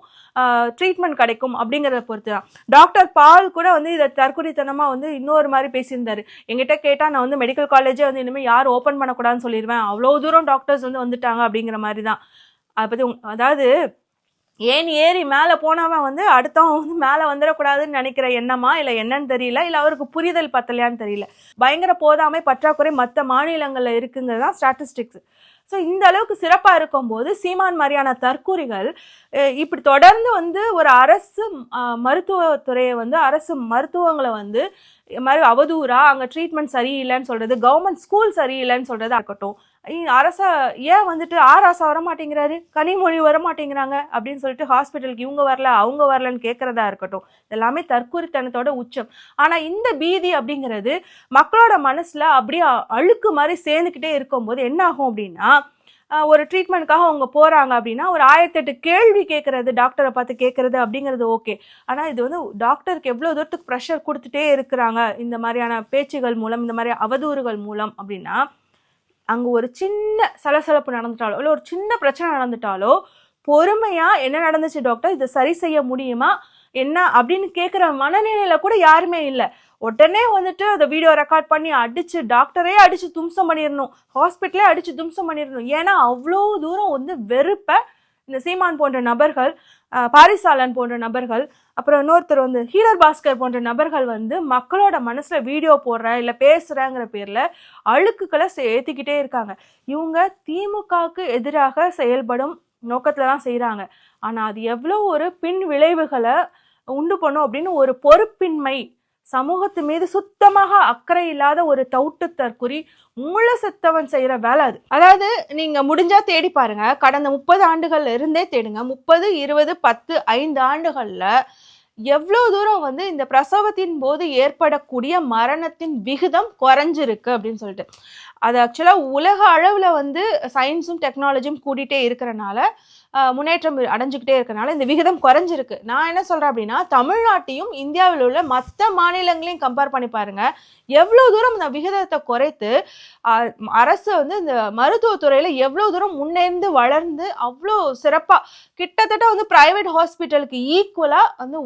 ட்ரீட்மெண்ட் கிடைக்கும் அப்படிங்கிறத பொறுத்து தான். டாக்டர் பால் கூட வந்து இதை தற்குறித்தனமாக வந்து இன்னொரு மாதிரி பேசியிருந்தார். எங்கிட்ட கேட்டால் நான் வந்து மெடிக்கல் காலேஜே வந்து இனிமேல் யாரும் ஓப்பன் பண்ணக்கூடாதுன்னு சொல்லிடுவேன், அவ்வளோ தூரம் டாக்டர்ஸ் வந்து வந்துட்டாங்க அப்படிங்கிற மாதிரி தான். அதை பற்றி அதாவது ஏறி மேலே போனவன் வந்து அடுத்தவன் வந்து மேலே வந்துடக்கூடாதுன்னு நினைக்கிற எண்ணமா இல்லை என்னன்னு தெரியல, இல்லை அவருக்கு புரிதல் பத்தலையான்னு தெரியல. பயங்கர போதாமை பற்றாக்குறை மற்ற மாநிலங்களில் இருக்குங்கிறது தான் ஸ்டாட்டிஸ்டிக்ஸ். ஸோ இந்த அளவுக்கு சிறப்பாக இருக்கும்போது சீமான் மாதிரியான தற்கூறிகள் இப்படி தொடர்ந்து வந்து ஒரு அரசு மருத்துவத்துறையை வந்து அரசு மருத்துவங்களை வந்து இது மாதிரி அவதூறா அங்கே ட்ரீட்மெண்ட் சரியில்லைன்னு சொல்கிறது, கவர்மெண்ட் ஸ்கூல் சரியில்லைன்னு சொல்கிறதா இருக்கட்டும், அரசா ஏன் வந்துட்டு ராசா வரமாட்டேங்கிறாரு, கனிமொழி வரமாட்டேங்கிறாங்க அப்படின்னு சொல்லிட்டு ஹாஸ்பிட்டலுக்கு இவங்க வரல அவங்க வரலன்னு கேட்குறதா இருக்கட்டும், எல்லாமே தற்கூரித்தனத்தோட உச்சம். ஆனால் இந்த பீதி அப்படிங்கிறது மக்களோட மனசில் அப்படியே அழுக்கு மாதிரி சேர்ந்துக்கிட்டே இருக்கும்போது என்ன ஆகும் அப்படின்னா, ஒரு ட்ரீட்மெண்ட்காக அவங்க போகிறாங்க அப்படின்னா ஒரு 1008 கேள்வி கேட்குறது, டாக்டரை பார்த்து கேட்குறது அப்படிங்கிறது ஓகே. ஆனால் இது வந்து டாக்டருக்கு எவ்வளோ தூரத்துக்கு ப்ரெஷர் கொடுத்துட்டே இருக்கிறாங்க இந்த மாதிரியான பேச்சுகள் மூலம், இந்த மாதிரி அவதூறுகள் மூலம் அப்படின்னா, அங்கே ஒரு சின்ன சலசலப்பு நடந்துட்டாலோ இல்லை ஒரு சின்ன பிரச்சனை நடந்துட்டாலோ பொறுமையாக என்ன நடந்துச்சு டாக்டர், இதை சரி செய்ய முடியுமா என்ன அப்படின்னு கேட்குற மனநிலையில் கூட யாருமே இல்லை. உடனே வந்துட்டு அதை வீடியோ ரெக்கார்ட் பண்ணி அடிச்சு டாக்டரே அடிச்சு தும்சம் பண்ணிடணும், ஹாஸ்பிட்டலே அடிச்சு தும்சம் பண்ணிடணும். ஏன்னா அவ்வளோ தூரம் வந்து வெறுப்பை இந்த சீமான் போன்ற நபர்கள், பாரிசாலன் போன்ற நபர்கள், அப்புறம் இன்னொருத்தர் வந்து ஹீலர் பாஸ்கர் போன்ற நபர்கள் வந்து மக்களோட மனசுல வீடியோ போடுற இல்ல பேசுறங்கிற பேர்ல அழுக்குகளை ஏத்திக்கிட்டே இருக்காங்க. இவங்க திமுகவுக்கு எதிராக செயல்படும் நோக்கத்துல தான் செய்யறாங்க. ஆனா அது எவ்வளவு ஒரு பின் விளைவுகளை உண்டு பண்ணும் அப்படின்னு ஒரு பொறுப்பின்மை, சமூகத்து மீது சுத்தமாக அக்கறை இல்லாத ஒரு தவுட்டு தற்குறி மூள செத்தவன் செய்யற வேலை அது. அதாவது நீங்க முடிஞ்சா தேடி பாருங்க, கடந்த 30 ஆண்டுகள்ல இருந்தே தேடுங்க, 30, 20, 10, 5 ஆண்டுகள்ல எவ்வளவு தூரம் வந்து இந்த பிரசவத்தின் போது ஏற்படக்கூடிய மரணத்தின் விகிதம் குறைஞ்சிருக்கு அப்படின்னு சொல்லிட்டு. அது ஆக்சுவலா உலக அளவுல வந்து சயின்ஸும் டெக்னாலஜியும் கூட்டிகிட்டே இருக்கிறனால, முன்னேற்றம் அடைஞ்சுக்கிட்டே இருக்கிறனால இந்த விகிதம் குறைஞ்சிருக்கு. நான் என்ன சொல்றேன் அப்படின்னா, தமிழ்நாட்டையும் இந்தியாவில் உள்ள மற்ற மாநிலங்களையும் கம்பேர் பண்ணி பாருங்க, எவ்வளோ தூரம் இந்த விகிதத்தை குறைத்து அரசு வந்து இந்த மருத்துவத்துறையில எவ்வளோ தூரம் முன்னேர்ந்து வளர்ந்து அவ்வளோ சிறப்பாக கிட்டத்தட்ட வந்து பிரைவேட் ஹாஸ்பிட்டலுக்கு ஈக்குவலாக வந்து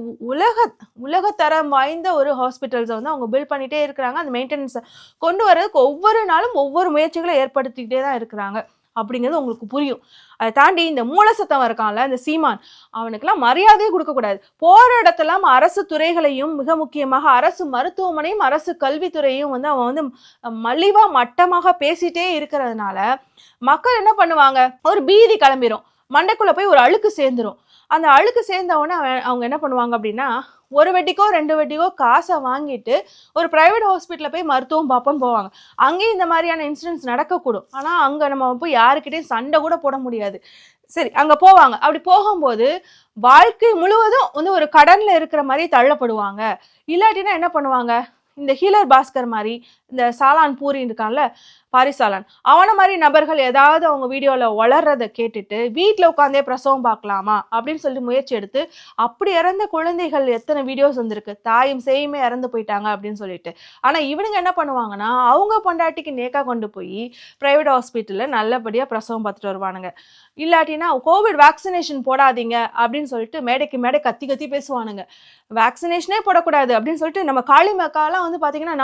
உலகத்தரம் வாய்ந்த ஒரு ஹாஸ்பிட்டல்ஸை வந்து அவங்க பில்ட் பண்ணிகிட்டே இருக்கிறாங்க. அந்த மெயின்டெனன்ஸை கொண்டு வர்றதுக்கு ஒவ்வொரு நாளும் ஒவ்வொரு முயற்சிகளை ஏற்படுத்திக்கிட்டே தான் இருக்கிறாங்க அப்படிங்கிறது உங்களுக்கு புரியும். அதை தாண்டி இந்த மூலசத்தம் இருக்கான்ல இந்த சீமான், அவனுக்கெல்லாம் மரியாதையே கொடுக்கக்கூடாது. போற இடத்தெல்லாம் அரசு துறைகளையும் மிக முக்கியமாக அரசு மருத்துவமனையும் அரசு கல்வித்துறையும் வந்து அவன் வந்து மலிவா மட்டமாக பேசிட்டே இருக்கிறதுனால மக்கள் என்ன பண்ணுவாங்க, ஒரு பீதி கிளம்பிரும், மண்டைக்குள்ள போய் ஒரு அழுக்கு சேர்ந்துரும். அந்த அழுக்கு சேர்ந்தவொடனே அவங்க என்ன பண்ணுவாங்க அப்படின்னா, ஒரு வெட்டிக்கோ 2 வெட்டிக்கோ காசை வாங்கிட்டு ஒரு பிரைவேட் ஹாஸ்பிட்டலில் போய் மருத்துவம் பார்ப்போன்னு போவாங்க. அங்கேயும் இந்த மாதிரியான இன்சிடென்ட்ஸ் நடக்கக்கூடும். ஆனால் அங்கே நம்ம போய் யாருக்கிட்டையும் சண்டை கூட போட முடியாது. சரி, அங்கே போவாங்க. அப்படி போகும்போது வாழ்க்கை முழுவதும் வந்து ஒரு கடனில் இருக்கிற மாதிரி தள்ளப்படுவாங்க. இல்லாட்டினா என்ன பண்ணுவாங்க, இந்த ஹீலர் பாஸ்கர் மாதிரி, இந்த சாலான் பூரி இருக்கான்ல பாரிசாலன், அவனை மாதிரி நபர்கள் ஏதாவது அவங்க வீடியோவில் வளர்றதை கேட்டுட்டு வீட்டில் உட்காந்தே பிரசவம் பார்க்கலாமா அப்படின்னு சொல்லி முயற்சி எடுத்து, அப்படி இறந்த குழந்தைகள் எத்தனை வீடியோஸ் வந்திருக்கு, தாயும் சேயுமே இறந்து போயிட்டாங்க அப்படின்னு சொல்லிட்டு. ஆனால் இவனுங்க என்ன பண்ணுவாங்கன்னா, அவங்க பொண்டாட்டிக்கு நேக்கா கொண்டு போய் ப்ரைவேட் ஹாஸ்பிட்டலில் நல்லபடியாக பிரசவம் பார்த்துட்டு வருவானுங்க. இல்லாட்டினா கோவிட் வேக்சினேஷன் போடாதீங்க அப்படின்னு சொல்லிட்டு மேடைக்கு மேடை கத்தி கத்தி பேசுவானுங்க. வேக்சினேஷனே போடக்கூடாது அப்படின்னு சொல்லிட்டு நம்ம காளிமக்காலாம் வந்து பார்த்தீங்கன்னா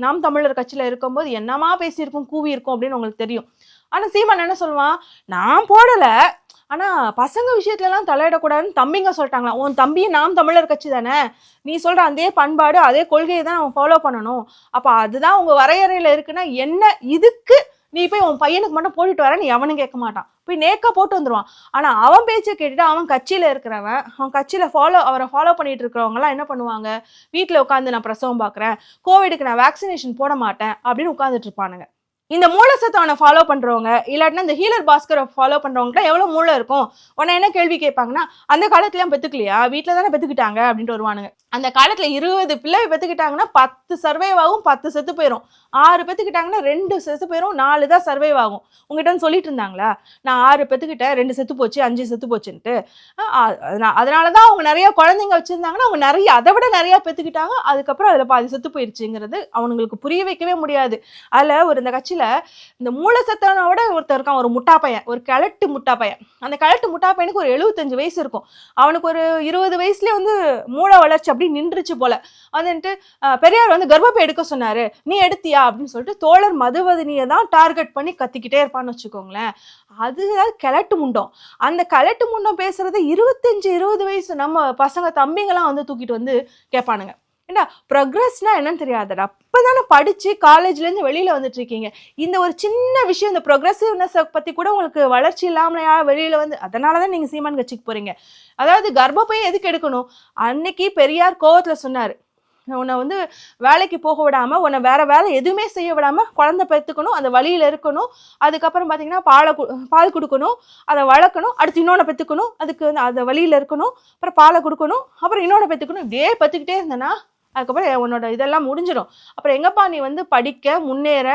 நாம் தமிழர் கட்சியில் இருக்கும்போது என்னமா பேசியிருக்கும், கூவி இருக்கும் அப்படின்னு உங்களுக்கு தெரியும். ஆனால் சீமான் என்ன சொல்லுவான், நான் போடலை, ஆனால் பசங்க விஷயத்துலலாம் தலையிடக்கூடாதுன்னு தம்பிங்க சொல்லிட்டாங்களா. உன் தம்பி நாம் தமிழர் கட்சி தானே, நீ சொல்கிற அதே பண்பாடு அதே கொள்கையை தான் அவன் ஃபாலோ பண்ணணும். அப்போ அதுதான் உங்கள் வரையறையில் இருக்குன்னா என்ன, இதுக்கு நீ போய் உன் பையனுக்கு மட்டும் போட்டுட்டு வர, நீ அவனும் கேட்க மாட்டான், போய் நேக்கா போட்டு வந்துடுவான். ஆனால் அவன் பேச்சை கேட்டுட்டு அவன் கட்சியில் இருக்கிறவன், அவன் கட்சியில் அவரை ஃபாலோ பண்ணிட்டு இருக்கிறவங்கலாம் என்ன பண்ணுவாங்க, வீட்டில் உட்காந்து நான் பிரசவம் பார்க்குறேன், கோவிடுக்கு நான் வேக்சினேஷன் போட மாட்டேன் அப்படின்னு உட்காந்துட்டு இருப்பானுங்க. இந்த மூலசத்தவனை ஃபாலோ பண்ணுறவங்க இல்லாட்டினா இந்த ஹீலர் பாஸ்கரை ஃபாலோ பண்ணுறவங்களாம் எவ்வளோ மூளை இருக்கும். உடனே என்ன கேள்வி கேட்பாங்கன்னா, அந்த காலத்துலாம் பெற்றுக்கலையா, வீட்டில் தானே பெற்றுக்கிட்டாங்க அப்படின்ட்டு வருவானுங்க. அந்த காலத்தில் 20 பிள்ளை பெற்றுக்கிட்டாங்கன்னா 10 சர்வைவ் ஆகும், 10 செத்து போயிடும். 6 பெற்றுக்கிட்டாங்கன்னா 2 செத்து போயிடும், 4 தான் சர்வைவ் ஆகும். உங்ககிட்ட சொல்லிட்டு இருந்தாங்களா, நான் 6 பெற்றுக்கிட்டேன், 2 செத்து போச்சு, 5 செத்து போச்சுன்ட்டு. அதனால தான் அவங்க நிறைய குழந்தைங்க வச்சுருந்தாங்கன்னா அவங்க நிறைய அதை விட நிறையா பெற்றுக்கிட்டாங்க, அதுக்கப்புறம் அதில் பாதி செத்து போயிடுச்சுங்கிறது அவனுங்களுக்கு புரிய வைக்கவே முடியாது. அதில் இந்த கட்சியில் இந்த மூலசத்தனோட ஒருத்தர் இருக்கான், ஒரு முட்டா பையன், ஒரு கிழட்டு முட்டா பையன். அந்த கிழட்டு முட்டா பையனுக்கு ஒரு 75 வயசு இருக்கும். அவனுக்கு ஒரு 20 வயசுலேயே வந்து மூளை வளர்ச்சி அப்படி நின்றுச்சு போல. வந்துட்டு பெரியார் வந்து கர்ப்பப்பை எடுக்க சொன்னாரு, நீ எடுத்தியா அப்படின்னு சொல்லிட்டு தோழர் மதுவதனியை தான் டார்கெட் பண்ணி கத்திக்கிட்டே இருப்பான்னு வச்சுக்கோங்களேன். அதுதான் கிழட்டு முண்டம். அந்த கிழட்டு முண்டம் பேசுறது 25-20 வயசு நம்ம பசங்க தம்பிங்கெல்லாம் வந்து தூக்கிட்டு வந்து கேட்பானுங்க. ஏன்னா ப்ரொக்ரெஸ்னா என்னன்னு தெரியாதுடா, அப்பதானே படிச்சு காலேஜ்லேருந்து வெளியில வந்துட்டு இருக்கீங்க. இந்த ஒரு சின்ன விஷயம், இந்த ப்ரொக்ரெசிவ்னஸ் பத்தி கூட உங்களுக்கு வளர்ச்சி இல்லாமலையா வெளியில வந்து, அதனாலதான் நீங்க சீமான் கட்சிக்கு போறீங்க. அதாவது கர்ப்பப்பையை எதுக்கு எடுக்கணும், அன்னைக்கு பெரியார் கோவத்துல சொன்னாரு, உன்னை வந்து வேலைக்கு போக விடாம, உன்னை வேற வேலை எதுவுமே செய்ய விடாம குழந்தை பெற்றுக்கணும், அந்த வழியில இருக்கணும், அதுக்கப்புறம் பார்த்தீங்கன்னா பால் கொடுக்கணும், அதை வளர்க்கணும், அடுத்து இன்னொன்று பெற்றுக்கணும், அதுக்கு வந்து அந்த வழியில இருக்கணும், அப்புறம் பாலை கொடுக்கணும், அப்புறம் இன்னொன்று பெற்றுக்கணும், இப்படியே பெற்றுக்கிட்டே இருந்தேன்னா அதுக்கப்புறம் உன்னோட இதெல்லாம் முடிஞ்சிடும். அப்புறம் எங்கப்பா நீ வந்து படிக்க முன்னேற,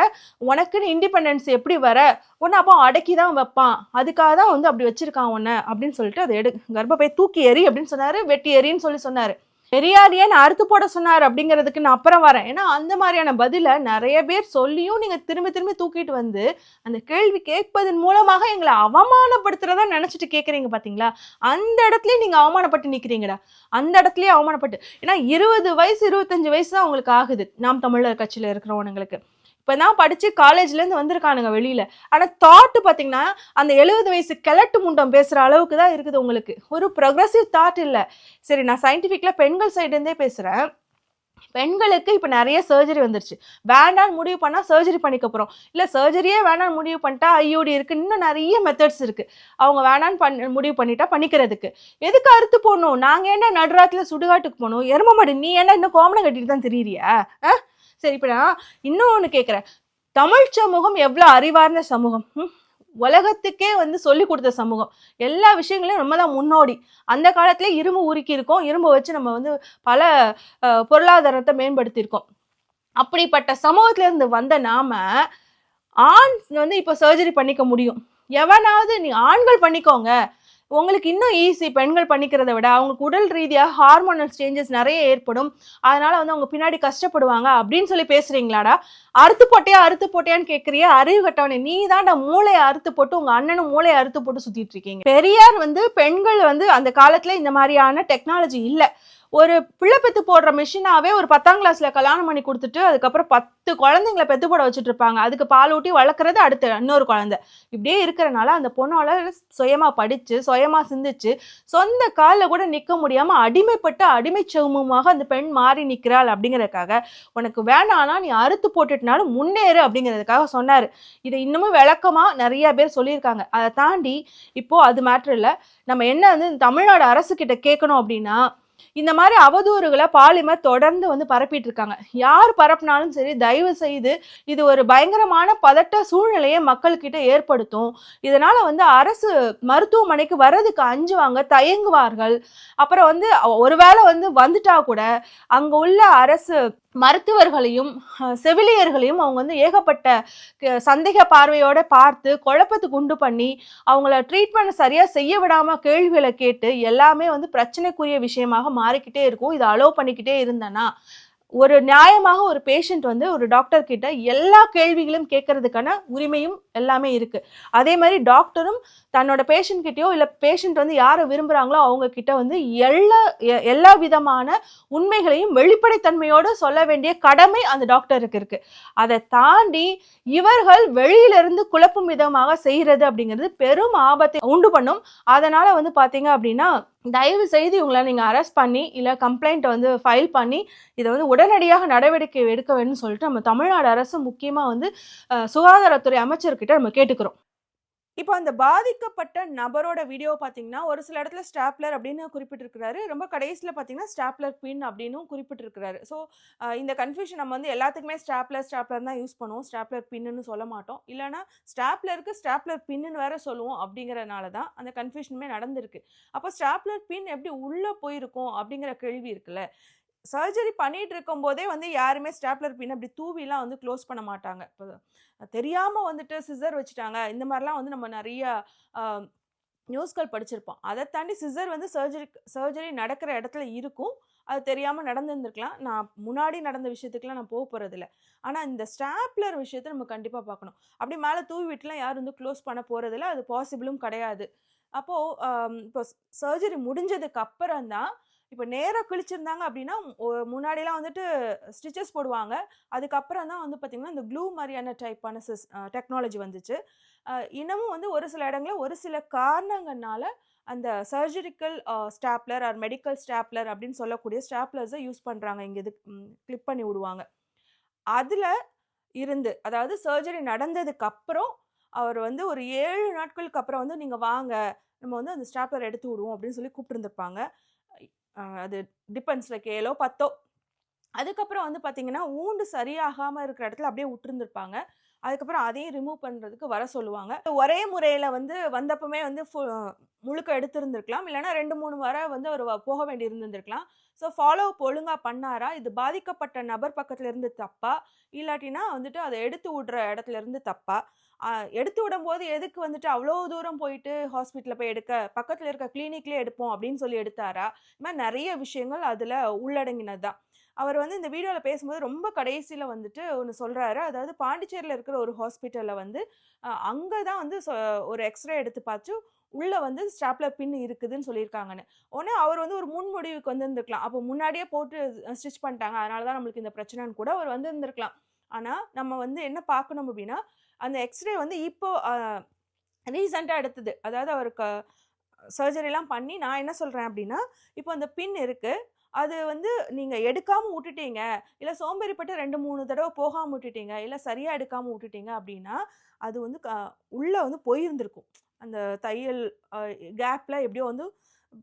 உனக்குன்னு இண்டிபெண்டன்ஸ் எப்படி வர, உன்னை அப்போ அடக்கி தான் வைப்பான், அதுக்காக தான் வந்து அப்படி வச்சிருக்கான் உன்னை அப்படின்னு சொல்லிட்டு அதை கர்ப்பப்பை தூக்கி எறி அப்படின்னு சொன்னாரு, வெட்டி எறின்னு சொல்லி சொன்னாரு. பெரியார் ஏன் அறுத்து போட சொன்னார் அப்படிங்கிறதுக்கு நான் அப்புறம் வரேன். ஏன்னா அந்த மாதிரியான பதிலை நிறைய பேர் சொல்லியும் நீங்க திரும்பி திரும்பி தூக்கிட்டு வந்து அந்த கேள்வி கேட்பதன் மூலமாக எங்களை அவமானப்படுத்துறதா நினைச்சிட்டு கேட்குறீங்க பார்த்தீங்களா? அந்த இடத்துலயே நீங்க அவமானப்பட்டு நிற்கிறீங்கடா. அந்த இடத்துலயே அவமானப்பட்டு. ஏன்னா 20 வயசு 25 வயசு தான் உங்களுக்கு ஆகுது நாம் தமிழர் கட்சியில இருக்கிறவனுங்களுக்கு. இப்பதான் படிச்சு காலேஜ்ல இருந்து வந்திருக்கானுங்க வெளியில. ஆனா தாட் பாத்தீங்கன்னா அந்த 70 வயசு கிழட்டு முண்டம் பேசுற அளவுக்கு தான் இருக்குது உங்களுக்கு. ஒரு ப்ரொக்ரெசிவ் தாட் இல்ல. சரி, நான் சயின்டிபிக்ல பெண்கள் சைடு இருந்தே பேசுறேன். பெண்களுக்கு இப்ப நிறைய சர்ஜரி வந்துருச்சு. வேண்டான்னு முடிவு பண்ணா சர்ஜரி பண்ணிக்க போறோம். இல்ல சர்ஜரியே வேணான்னு முடிவு பண்ணிட்டா ஐயோடி இருக்கு. இன்னும் நிறைய மெத்தட்ஸ் இருக்கு. அவங்க வேணான்னு முடிவு பண்ணிட்டா பண்ணிக்கிறதுக்கு. எதுக்கு அறுத்து போடணும்? நாங்க என்ன நடுராத்துல சுடுகாட்டுக்கு போகணும்? எரும மாடு நீ என்ன இன்னும் கோமணம் கட்டிட்டு தான் திரியிறியா? சரி, இப்ப நான் இன்னொன்னு கேட்கிறேன். தமிழ் சமூகம் எவ்வளவு அறிவார்ந்த சமூகம். உலகத்துக்கே வந்து சொல்லி கொடுத்த சமூகம். எல்லா விஷயங்களையும் நம்ம தான் முன்னோடி. அந்த காலத்திலே இரும்பு உருக்கி இருக்கோம். இரும்பை வச்சு நம்ம வந்து பல பொருளாதாரத்தை மேம்படுத்தி இருக்கோம். அப்படிப்பட்ட சமூகத்துல இருந்து வந்த நாம ஆண் வந்து இப்ப சர்ஜரி பண்ணிக்க முடியும். எவனாவது நீ ஆண்கள் பண்ணிக்கோங்க, உங்களுக்கு இன்னும் ஈஸி பெண்கள் பண்ணிக்கிறத விட, அவங்களுக்கு உடல் ரீதியாக ஹார்மோனல் சேஞ்சஸ் நிறைய ஏற்படும், அதனால வந்து அவங்க பின்னாடி கஷ்டப்படுவாங்க அப்படின்னு சொல்லி பேசுறீங்களாடா? அறுத்து போட்டியான்னு கேட்குறிய அறிவு கட்டவனே, நீ தான்டா மூளையை அறுத்து போட்டு உங்க அண்ணனும் மூளையை அறுத்து போட்டு சுத்திட்டு இருக்கீங்க. பெரியார் வந்து பெண்கள் வந்து அந்த காலத்துல இந்த மாதிரியான டெக்னாலஜி இல்லை. ஒரு பிள்ளை பெத்து போடுற மிஷினாவே ஒரு 10ஆம் கிளாஸ்ல கல்யாணம் பண்ணி கொடுத்துட்டு அதுக்கப்புறம் 10 குழந்தைங்களை பெத்து போட வச்சுட்டு இருப்பாங்க. அதுக்கு பால் ஊட்டி வளர்க்குறது அடுத்த இன்னொரு குழந்தை. இப்படியே இருக்கிறனால அந்த பொண்ணால சுயமா படிச்சு சுயமா சிந்திச்சு சொந்த காலில் கூட நிற்க முடியாம அடிமைப்பட்டு அடிமை சமூகமாக அந்த பெண் மாறி நிற்கிறாள். அப்படிங்கிறதுக்காக உனக்கு வேணானா நீ அறுத்து போட்டுட்டுனாலும் முன்னேறு அப்படிங்கிறதுக்காக சொன்னாரு. இதை இன்னமும் விளக்கமா நிறைய பேர் சொல்லியிருக்காங்க. அதை தாண்டி இப்போ அது மேட்ரு இல்லை. நம்ம என்ன வந்து தமிழ்நாடு அரசு கிட்ட கேட்கணும் அப்படின்னா, இந்த மாதிரி அவதூறுகளை பாலிமர் தொடர்ந்து வந்து பரப்பிட்டு இருக்காங்க. யார் பரப்பினாலும் சரி, தயவு செய்து இது ஒரு பயங்கரமான பதட்ட சூழ்நிலையை மக்கள்கிட்ட ஏற்படுத்தும். இதனால வந்து அரசு மருத்துவமனைக்கு வர்றதுக்கு அஞ்சுவாங்க, தயங்குவார்கள். அப்புறம் வந்து ஒருவேளை வந்து வந்துட்டா கூட அங்க உள்ள அரசு மருத்துவர்களையும் செவிலியர்களையும் அவங்க வந்து ஏகப்பட்ட சந்தேக பார்வையோட பார்த்து குழப்பத்துக்கு உண்டு பண்ணி அவங்கள ட்ரீட்மெண்ட் சரியா செய்ய விடாம கேள்விகளை கேட்டு எல்லாமே வந்து பிரச்சனைக்குரிய விஷயமாக மாறிக்கிட்டே இருக்கும். இதை அலோவ் பண்ணிக்கிட்டே இருந்தேன்னா ஒரு நியாயமாக ஒரு பேஷண்ட் வந்து ஒரு டாக்டர் கிட்ட எல்லா கேள்விகளும் கேட்கறதுக்கான உரிமையும் எல்லாமே இருக்கு. அதே மாதிரி டாக்டரும் தன்னோட பேஷண்ட் கிட்டயோ இல்ல பேஷண்ட் வந்து யாரை விரும்புறாங்களோ அவங்க கிட்ட வந்து எல்லா விதமான உண்மைகளையும் வெளிப்படைத்தன்மையோடு சொல்ல வேண்டிய கடமை அந்த டாக்டருக்கு இருக்கு. அதை தாண்டி இவர்கள் வெளியிலிருந்து குழப்பும் விதமாக செய்யறது அப்படிங்கிறது பெரும் ஆபத்தை உண்டு பண்ணும். அதனால வந்து பாத்தீங்க அப்படின்னா தயவு செய்து இவங்களை நீங்க அரெஸ்ட் பண்ணி இல்ல கம்ப்ளைண்ட் வந்து ஃபைல் பண்ணி இதை வந்து உடனடியாக நடவடிக்கை எடுக்க வேணும்னு சொல்லிட்டு நம்ம தமிழ்நாடு அரசு முக்கியமா வந்து சுகாதாரத்துறை அமைச்சர்கிட்ட நம்ம கேட்டுக்கிறோம். இப்போ அந்த பாதிக்கப்பட்ட நபரோட வீடியோ பார்த்தீங்கன்னா ஒரு சில இடத்துல ஸ்டாப்லர் அப்படின்னு குறிப்பிட்டிருக்கிறாரு, ரொம்ப கடைசியில் பார்த்தீங்கன்னா ஸ்டாப்லர் பின் அப்படின்னு குறிப்பிட்டிருக்கிறாரு. ஸோ இந்த கன்ஃபியூஷன் நம்ம வந்து எல்லாத்துக்குமே ஸ்டாப்லர் தான் யூஸ் பண்ணுவோம், ஸ்டாப்லர் பின்னு சொல்ல மாட்டோம். இல்லைனா ஸ்டாப்லர் பின்னு வேற சொல்லுவோம். அப்படிங்கிறனால தான் அந்த கன்ஃபியூஷனுமே நடந்திருக்கு. அப்போ ஸ்டாப்லர் பின் எப்படி உள்ளே போயிருக்கும் அப்படிங்கிற கேள்வி இருக்குல்ல. சர்ஜரி பண்ணிட்டு இருக்கும் போதே வந்து யாருமே ஸ்டாப்லர் பின் அப்படி தூவிலாம் வந்து க்ளோஸ் பண்ண மாட்டாங்க. இப்போ தெரியாம வந்துட்டு சிசர் வச்சுட்டாங்க இந்த மாதிரிலாம் வந்து நம்ம நிறைய நியூஸ்கள் படிச்சிருப்போம். அதை தாண்டி சிசர் வந்து சர்ஜரி நடக்கிற இடத்துல இருக்கும், அது தெரியாமல் நடந்துருந்துருக்கலாம். நான் முன்னாடி நடந்த விஷயத்துக்குலாம் நான் போக போகிறதில்ல. ஆனால் இந்த ஸ்டாப்லர் விஷயத்தை நம்ம கண்டிப்பாக பார்க்கணும். அப்படி மேலே தூவி விட்டுலாம் யாரும் வந்து க்ளோஸ் பண்ண போகிறதில்ல, அது பாசிபிளும் கிடையாது. அப்போது இப்போ சர்ஜரி முடிஞ்சதுக்கு அப்புறம் தான் இப்போ நேராக கிழிச்சிருந்தாங்க அப்படின்னா முன்னாடியெல்லாம் வந்துட்டு ஸ்டிச்சஸ் போடுவாங்க. அதுக்கப்புறம் தான் வந்து பார்த்திங்கன்னா இந்த க்ளூ மாதிரியான டைப்பான டெக்னாலஜி வந்துச்சு. இன்னமும் வந்து ஒரு சில இடங்களில் ஒரு சில காரணங்கள்னால அந்த surgical stapler or medical stapler அப்படின்னு சொல்லக்கூடிய ஸ்டாப்லர்ஸை யூஸ் பண்ணுறாங்க. இங்கே இது கிளிப் பண்ணி விடுவாங்க. அதில் இருந்து அதாவது சர்ஜரி நடந்ததுக்கு அப்புறம் அவர் வந்து ஒரு 7 நாட்களுக்கு அப்புறம் வந்து நீங்கள் வாங்க நம்ம வந்து அந்த ஸ்டாப்லர் எடுத்து விடுவோம் அப்படின்னு சொல்லி கூப்பிட்டுருந்துருப்பாங்க. அது டிபெண்ட்ஸ், லைக் 7 10. அதுக்கப்புறம் வந்து பார்த்தீங்கன்னா ஊண்டு சரியாகாமல் இருக்கிற இடத்துல அப்படியே விட்டுருந்துருப்பாங்க. அதுக்கப்புறம் அதையும் ரிமூவ் பண்ணுறதுக்கு வர சொல்லுவாங்க. ஒரே முறையில் வந்து வந்தப்பமே வந்து முழுக்க எடுத்திருந்திருக்கலாம், இல்லைன்னா 2-3 முறை வந்து அவர் போக வேண்டி இருந்திருந்திருக்கலாம். ஸோ ஃபாலோ அப் ஒழுங்காக பண்ணாரா, இது பாதிக்கப்பட்ட நபர் பக்கத்துல இருந்து தப்பா, இல்லாட்டினா வந்துட்டு அதை எடுத்து விடுற இடத்துல இருந்து தப்பா, எடுத்து விடும்போது எதுக்கு வந்துட்டு அவ்வளோ தூரம் போயிட்டு ஹாஸ்பிட்டலில் போய் எடுக்க, பக்கத்தில் இருக்க கிளினிக்லேயே எடுப்போம் அப்படின்னு சொல்லி எடுத்தாரா, இந்த மாதிரி நிறைய விஷயங்கள் அதில் உள்ளடங்கினது தான். அவர் வந்து இந்த வீடியோவில் பேசும்போது ரொம்ப கடைசியில் வந்துட்டு ஒன்று சொல்கிறாரு. அதாவது பாண்டிச்சேரியில் இருக்கிற ஒரு ஹாஸ்பிட்டலில் வந்து அங்கே தான் வந்து ஒரு எக்ஸ்ரே எடுத்து பார்த்து உள்ளே வந்து ஸ்டாப்லர் பின் இருக்குதுன்னு சொல்லியிருக்காங்கன்னு. உடனே அவர் வந்து ஒரு முன்முடிவுக்கு வந்திருந்துருக்கலாம். அப்போ முன்னாடியே போட்டு ஸ்டிச் பண்ணிட்டாங்க, அதனால தான் நம்மளுக்கு இந்த பிரச்சனைன்னு கூட அவர் வந்திருந்திருக்கலாம். ஆனால் நம்ம வந்து என்ன பார்க்கணும் அப்படின்னா, அந்த எக்ஸ்ரே வந்து இப்போ ரீசெண்டாக எடுத்தது. அதாவது அவருக்கு சர்ஜரிலாம் பண்ணி நான் என்ன சொல்கிறேன் அப்படின்னா, இப்போ அந்த பின் இருக்குது, அது வந்து நீங்கள் எடுக்காமல் விட்டுட்டீங்க, இல்லை சோம்பேறிப்பட்டு 2-3 தடவை போகாமல் விட்டுட்டீங்க, இல்லை சரியாக எடுக்காமல் விட்டுட்டீங்க அப்படின்னா, அது வந்து உள்ளே வந்து போயிருந்திருக்கும். அந்த தையல் கேப்பில் எப்படியோ வந்து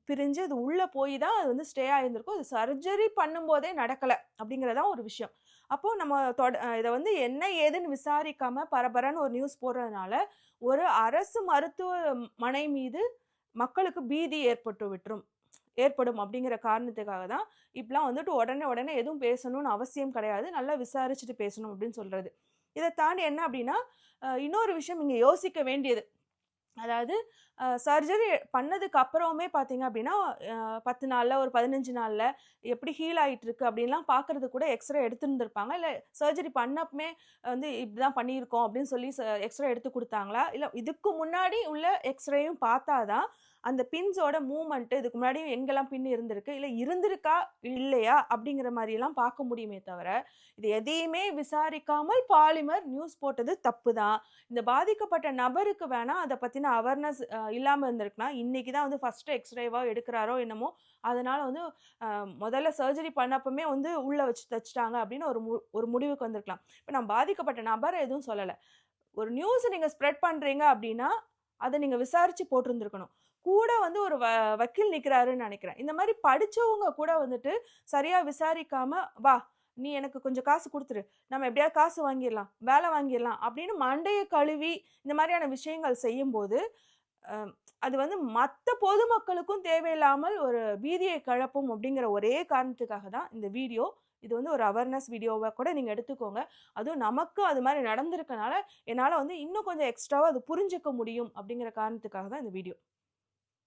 பிரிஞ்சு அது உள்ளே போய் தான் அது வந்து ஸ்டே ஆகியிருந்திருக்கும். அது சர்ஜரி பண்ணும்போதே நடக்கலை அப்படிங்கிறதான் ஒரு விஷயம். அப்போது நம்ம இதை வந்து என்ன ஏதுன்னு விசாரிக்காமல் பரபரன்னு ஒரு நியூஸ் போடுறதுனால ஒரு அரசு மருத்துவமனை மீது மக்களுக்கு பீதி ஏற்படும் அப்படிங்கிற காரணத்துக்காக தான் இப்பெல்லாம் வந்துட்டு உடனே எதுவும் பேசணும்னு அவசியம் கிடையாது, நல்லா விசாரிச்சுட்டு பேசணும் அப்படின்னு சொல்கிறது. இதை தாண்டி என்ன அப்படின்னா, இன்னொரு விஷயம் இங்கே யோசிக்க வேண்டியது, அதாவது சர்ஜரி பண்ணதுக்கு அப்புறமே பார்த்தீங்க அப்படின்னா 10 நாளில் ஒரு 15 நாளில் எப்படி ஹீல் ஆகிட்டு இருக்கு அப்படின்லாம் பார்க்கறது கூட எக்ஸ்ரே எடுத்துருந்துருப்பாங்க, இல்லை சர்ஜரி பண்ணப்பமே வந்து இப்படி தான் பண்ணியிருக்கோம் அப்படின்னு சொல்லி எக்ஸ்ரே எடுத்து கொடுத்தாங்களா, இல்லை இதுக்கு முன்னாடி உள்ள எக்ஸ்ரேயும் பார்த்தா தான் அந்த பின்ஸோட மூமெண்ட்டு இதுக்கு முன்னாடியும் எங்கெல்லாம் பின் இருந்திருக்கு, இல்லை இருந்திருக்கா இல்லையா அப்படிங்கிற மாதிரிலாம் பார்க்க முடியுமே தவிர, இது எதையுமே விசாரிக்காமல் பாலிமர் நியூஸ் போட்டது தப்பு தான். இந்த பாதிக்கப்பட்ட நபருக்கு வேணால் அதை பற்றின அவேர்னஸ் இல்லாமல் இருந்திருக்குன்னா, இன்றைக்கி தான் வந்து ஃபஸ்ட்டு எக்ஸ்ரேவாக எடுக்கிறாரோ என்னமோ, அதனால் வந்து முதல்ல சர்ஜரி பண்ணப்பமே வந்து உள்ளே வச்சு தச்சிட்டாங்க அப்படின்னு ஒரு முடிவுக்கு வந்திருக்கலாம். இப்போ நான் பாதிக்கப்பட்ட நபரை எதுவும் சொல்லலை, ஒரு நியூஸை நீங்கள் ஸ்ப்ரெட் பண்ணுறீங்க அப்படின்னா அதை நீங்கள் விசாரித்து போட்டிருந்துருக்கணும். கூட வந்து ஒரு வக்கீல் நிற்கிறாருன்னு நினைக்கிறேன். இந்த மாதிரி படித்தவங்க கூட வந்துட்டு சரியாக விசாரிக்காமல், வா நீ எனக்கு கொஞ்சம் காசு கொடுத்துரு, நம்ம எப்படியாவது காசு வாங்கிடலாம், வேலை வாங்கிடலாம் அப்படின்னு மண்டையை கழுவி இந்த மாதிரியான விஷயங்கள் செய்யும்போது அது வந்து மற்ற பொதுமக்களுக்கும் தேவையில்லாமல் ஒரு பீதியை கிளப்பும் அப்படிங்கிற ஒரே காரணத்துக்காக தான் இந்த வீடியோ. இது வந்து ஒரு அவேர்னஸ் வீடியோவை கூட நீங்கள் எடுத்துக்கோங்க. அதுவும் நமக்கு அது மாதிரி நடந்திருக்கனால என்னால் வந்து இன்னும் கொஞ்சம் எக்ஸ்ட்ராவாக அது புரிஞ்சிக்க முடியும் அப்படிங்கிற காரணத்துக்காக தான் இந்த வீடியோ.